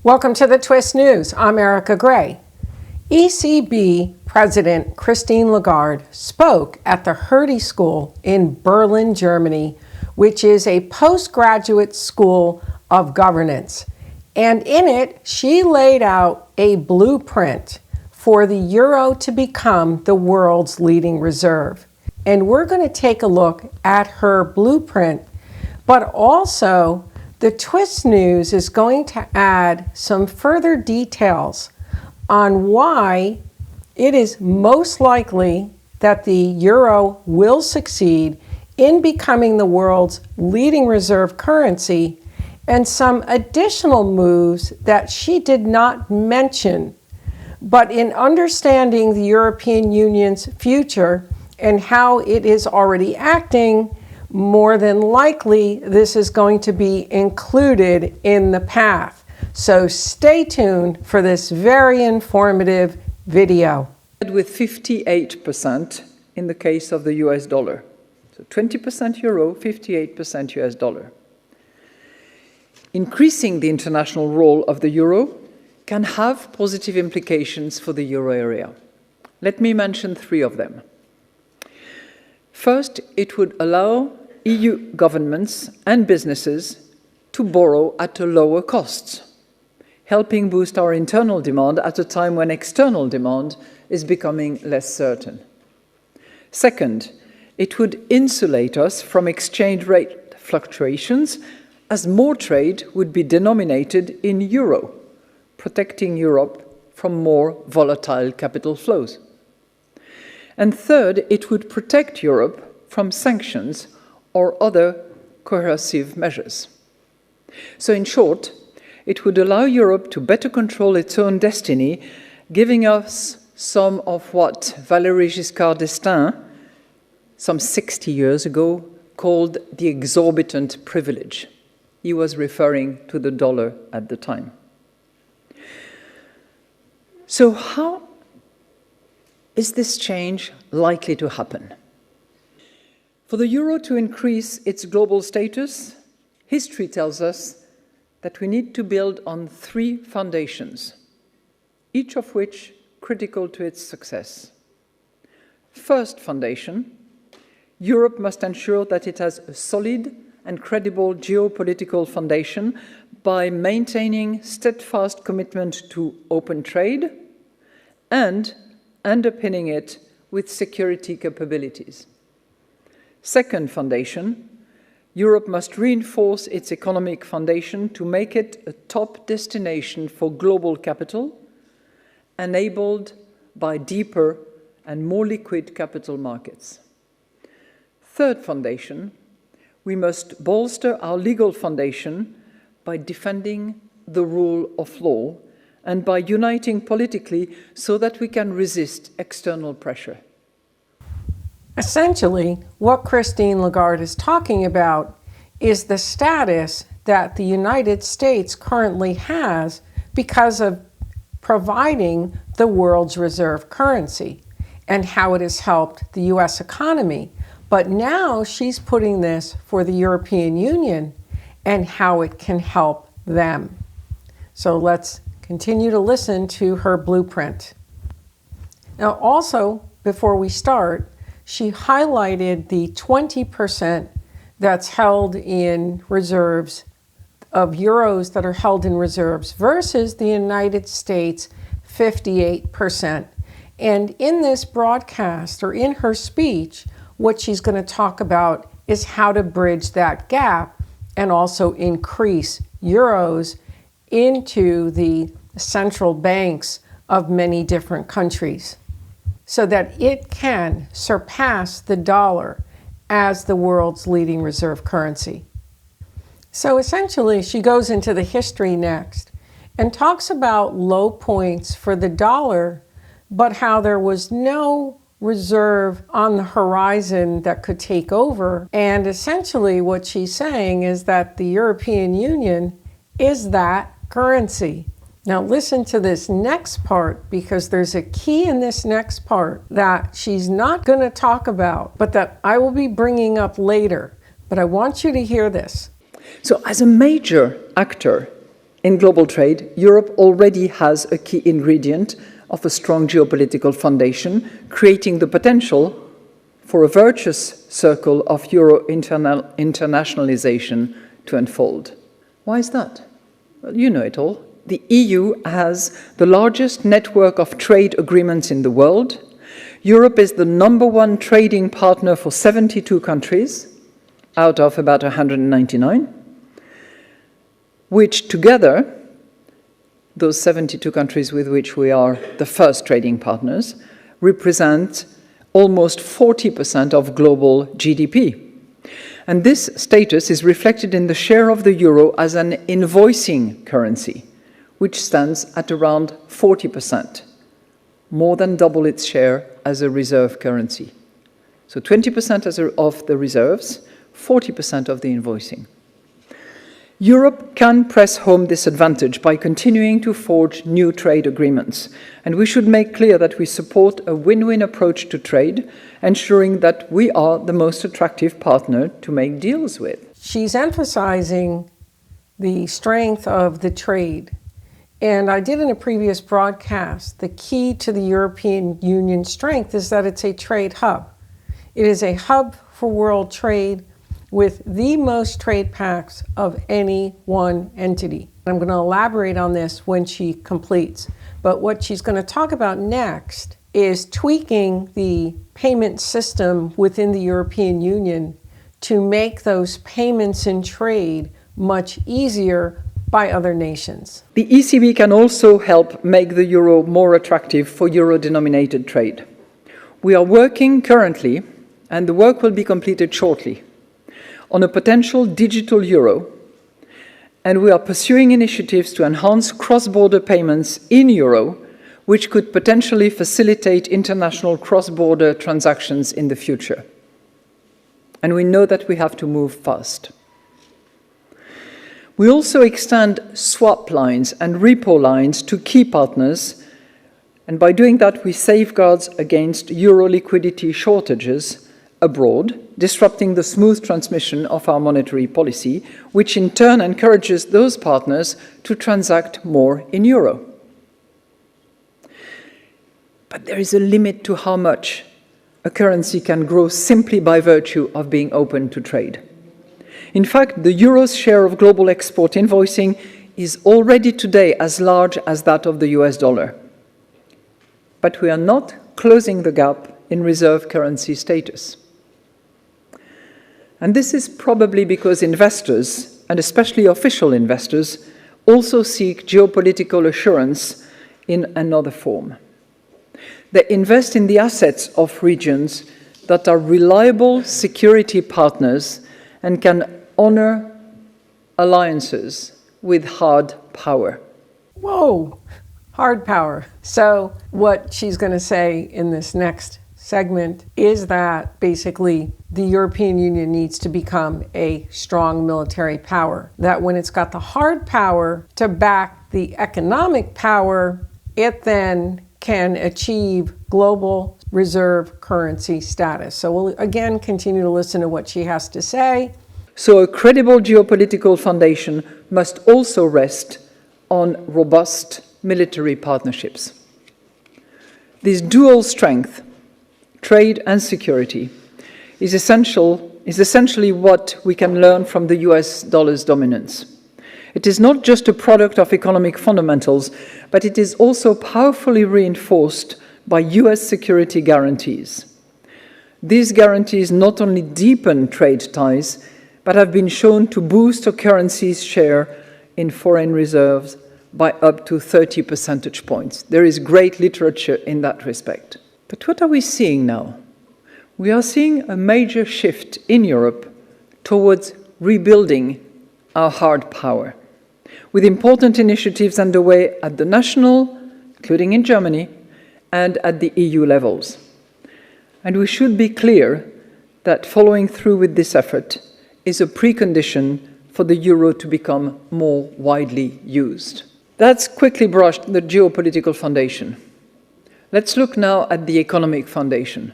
Welcome to the Twist News. I'm Erika Grey. ECB President Christine Lagarde spoke at the Hertie School in Berlin, Germany, which is a postgraduate school of governance. And in it, she laid out a blueprint for the euro to become the world's leading reserve. And we're going to take a look at her blueprint, but also the Twist News is going to add some further details on why it is most likely that the euro will succeed in becoming the world's leading reserve currency, and some additional moves that she did not mention. But in understanding the European Union's future and how it is already acting, more than likely, this is going to be included in the path. So stay tuned for this very informative video. With 58% in the case of the US dollar. So 20% euro, 58% US dollar. Increasing the international role of the euro can have positive implications for the euro area. Let me mention three of them. First, it would allow EU governments and businesses to borrow at a lower cost, helping boost our internal demand at a time when external demand is becoming less certain. Second, it would insulate us from exchange rate fluctuations, as more trade would be denominated in euro, protecting Europe from more volatile capital flows. And third, it would protect Europe from sanctions or other coercive measures. So in short, it would allow Europe to better control its own destiny, giving us some of what Valéry Giscard d'Estaing, some 60 years ago, called the exorbitant privilege. He was referring to the dollar at the time. So how is this change likely to happen? For the euro to increase its global status, history tells us that we need to build on three foundations, each of which critical to its success. First foundation, Europe must ensure that it has a solid and credible geopolitical foundation by maintaining steadfast commitment to open trade and underpinning it with security capabilities. Second foundation, Europe must reinforce its economic foundation to make it a top destination for global capital, enabled by deeper and more liquid capital markets. Third foundation, we must bolster our legal foundation by defending the rule of law and by uniting politically so that we can resist external pressure. Essentially, what Christine Lagarde is talking about is the status that the United States currently has because of providing the world's reserve currency and how it has helped the U.S. economy. But now she's putting this for the European Union and how it can help them. So let's continue to listen to her blueprint. Now, also, before we start, she highlighted the 20% that's held in reserves of euros that are held in reserves versus the United States 58%. And in this broadcast, or in her speech, what she's going to talk about is how to bridge that gap and also increase euros into the central banks of many different countries so that it can surpass the dollar as the world's leading reserve currency. So essentially, she goes into the history next and talks about low points for the dollar, but how there was no reserve on the horizon that could take over. And essentially what she's saying is that the European Union is that currency. Now listen to this next part, because there's a key in this next part that she's not going to talk about, but that I will be bringing up later. But I want you to hear this. So as a major actor in global trade, Europe already has a key ingredient of a strong geopolitical foundation, creating the potential for a virtuous circle of Euro internationalization to unfold. Why is that? Well, you know it all. The EU has the largest network of trade agreements in the world. Europe is the #1 trading partner for 72 countries out of about 199, which together, those 72 countries with which we are the first trading partners, represent almost 40% of global GDP. And this status is reflected in the share of the euro as an invoicing currency, which stands at around 40%, more than double its share as a reserve currency. So 20% of the reserves, 40% of the invoicing. Europe can press home this advantage by continuing to forge new trade agreements, and we should make clear that we support a win-win approach to trade, ensuring that we are the most attractive partner to make deals with. She's emphasizing the strength of the trade. And I did in a previous broadcast, the key to the European Union strength is that it's a trade hub. It is a hub for world trade with the most trade pacts of any one entity. I'm going to elaborate on this when she completes. But what she's going to talk about next is tweaking the payment system within the European Union to make those payments in trade much easier by other nations. The ECB can also help make the euro more attractive for euro-denominated trade. We are working currently, and the work will be completed shortly, on a potential digital euro, and we are pursuing initiatives to enhance cross-border payments in euro, which could potentially facilitate international cross-border transactions in the future. And we know that we have to move fast. We also extend swap lines and repo lines to key partners, and by doing that, we safeguard against euro liquidity shortages abroad, disrupting the smooth transmission of our monetary policy, which in turn encourages those partners to transact more in euro. But there is a limit to how much a currency can grow simply by virtue of being open to trade. In fact, the euro's share of global export invoicing is already today as large as that of the US dollar. But we are not closing the gap in reserve currency status. And this is probably because investors, and especially official investors, also seek geopolitical assurance in another form. They invest in the assets of regions that are reliable security partners and can honor alliances with hard power. Whoa, hard power. So what she's going to say in this next segment is that basically the European Union needs to become a strong military power. That when it's got the hard power to back the economic power, it then can achieve global reserve currency status. So we'll again continue to listen to what she has to say. So a credible geopolitical foundation must also rest on robust military partnerships. This dual strength, trade and security, is essentially what we can learn from the US dollar's dominance. It is not just a product of economic fundamentals, but it is also powerfully reinforced by US security guarantees. These guarantees not only deepen trade ties, but have been shown to boost a currency's share in foreign reserves by up to 30 percentage points. There is great literature in that respect. But what are we seeing now? We are seeing a major shift in Europe towards rebuilding our hard power, with important initiatives underway at the national, including in Germany, and at the EU levels. And we should be clear that following through with this effort is a precondition for the euro to become more widely used. That's quickly brushed the geopolitical foundation. Let's look now at the economic foundation.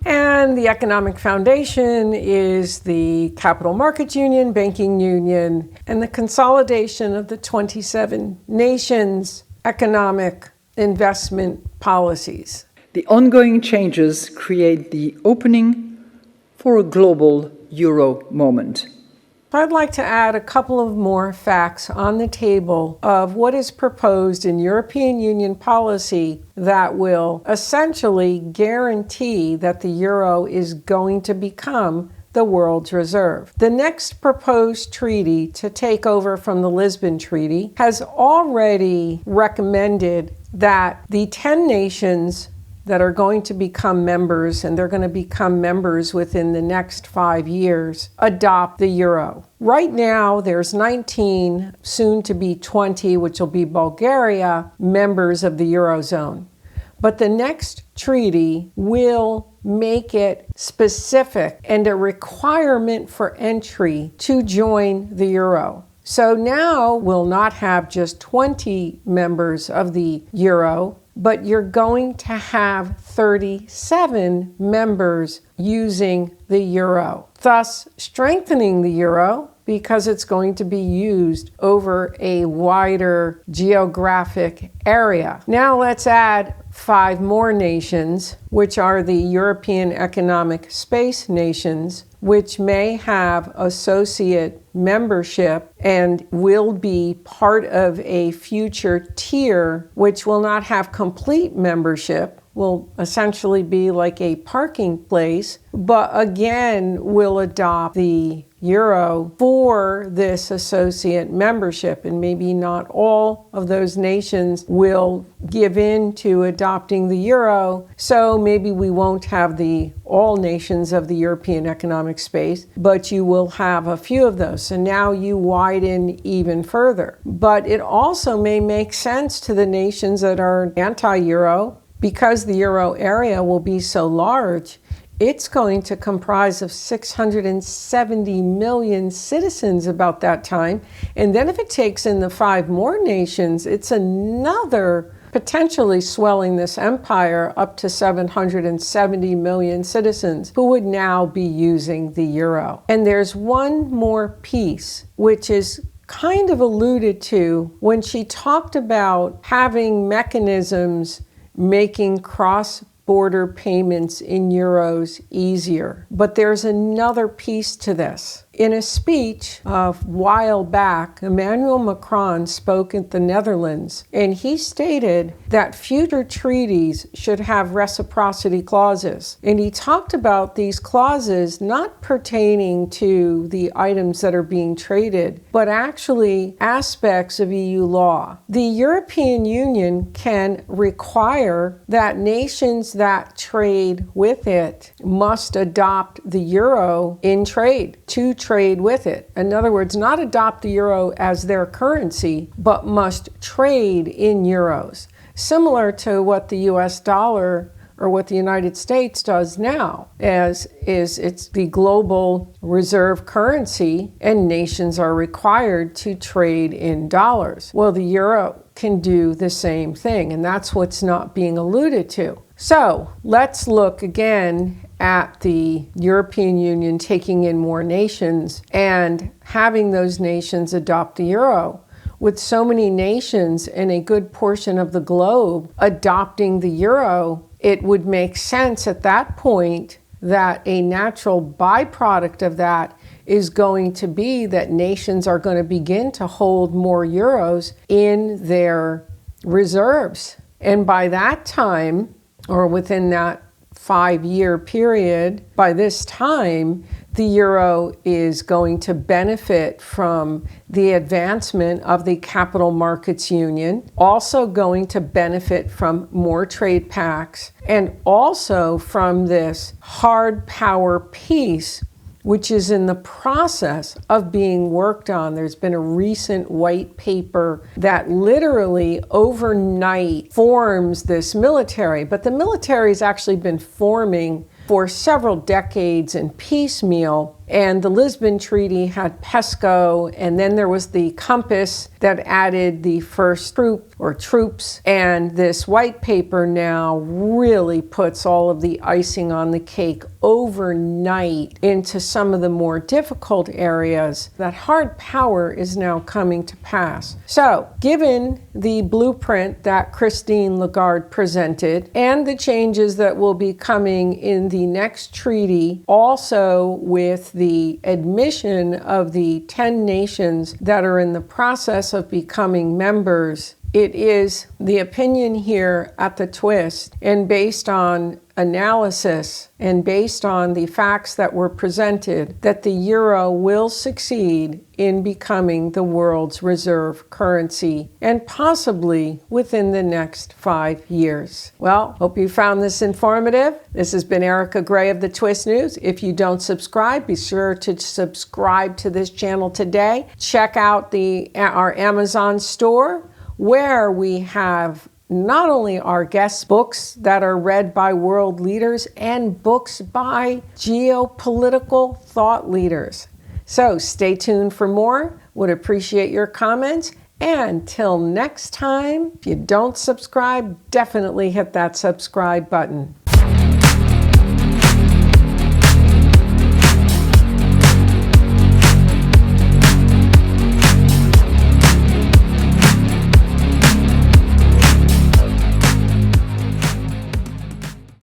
And the economic foundation is the capital markets union, banking union, and the consolidation of the 27 nations' economic investment policies. The ongoing changes create the opening for a global euro moment. I'd like to add a couple of more facts on the table of what is proposed in European Union policy that will essentially guarantee that the euro is going to become the world's reserve. The next proposed treaty to take over from the Lisbon Treaty has already recommended that the 10 nations that are going to become members, and they're going to become members within the next 5 years, adopt the euro. Right now, there's 19, soon to be 20, which will be Bulgaria, members of the Eurozone. But the next treaty will make it specific and a requirement for entry to join the euro. So now we'll not have just 20 members of the euro, but you're going to have 37 members using the euro, thus strengthening the euro because it's going to be used over a wider geographic area. Now let's add 5 more nations, which are the European Economic Space nations, which may have associate membership and will be part of a future tier, which will not have complete membership, will essentially be like a parking place, but again will adopt the euro for this associate membership. And maybe not all of those nations will give in to adopting the euro, so maybe we won't have all nations of the European economic space, but you will have a few of those. So now you widen even further. But it also may make sense to the nations that are anti-euro, because the euro area will be so large. It's going to comprise of 670 million citizens about that time. And then if it takes in the 5 more nations, it's another potentially swelling this empire up to 770 million citizens who would now be using the euro. And there's one more piece, which is kind of alluded to when she talked about having mechanisms making cross-border payments in euros easier. But there's another piece to this. In a speech a while back, Emmanuel Macron spoke at the Netherlands, and he stated that future treaties should have reciprocity clauses. And he talked about these clauses not pertaining to the items that are being traded, but actually aspects of EU law. The European Union can require that nations that trade with it must adopt the euro in trade, to trade with it. In other words, not adopt the euro as their currency, but must trade in euros. Similar to what the US dollar or what the United States does now, as it's the global reserve currency and nations are required to trade in dollars. Well, the euro can do the same thing, and that's what's not being alluded to. So let's look again at the European Union taking in more nations and having those nations adopt the euro. With so many nations and a good portion of the globe adopting the euro, it would make sense at that point that a natural byproduct of that is going to be that nations are going to begin to hold more euros in their reserves. And by that time, or within that 5-year period, by this time, the euro is going to benefit from the advancement of the capital markets union, also going to benefit from more trade pacts, and also from this hard power piece, which is in the process of being worked on. There's been a recent white paper that literally overnight forms this military, but the military has actually been forming for several decades in piecemeal. And the Lisbon Treaty had PESCO, and then there was the Compass that added the first troops. And this white paper now really puts all of the icing on the cake overnight into some of the more difficult areas. That hard power is now coming to pass. So, given the blueprint that Christine Lagarde presented and the changes that will be coming in the next treaty, also with the admission of the 10 nations that are in the process of becoming members, it is the opinion here at the Twist, and based on analysis and based on the facts that were presented, that the euro will succeed in becoming the world's reserve currency, and possibly within the next 5 years. Well, hope you found this informative. This has been Erika Grey of the Twist News. If you don't subscribe, be sure to subscribe to this channel today. Check out our Amazon store, where we have not only our guest books that are read by world leaders and books by geopolitical thought leaders. So stay tuned for more. Would appreciate your comments. And till next time, if you don't subscribe, definitely hit that subscribe button.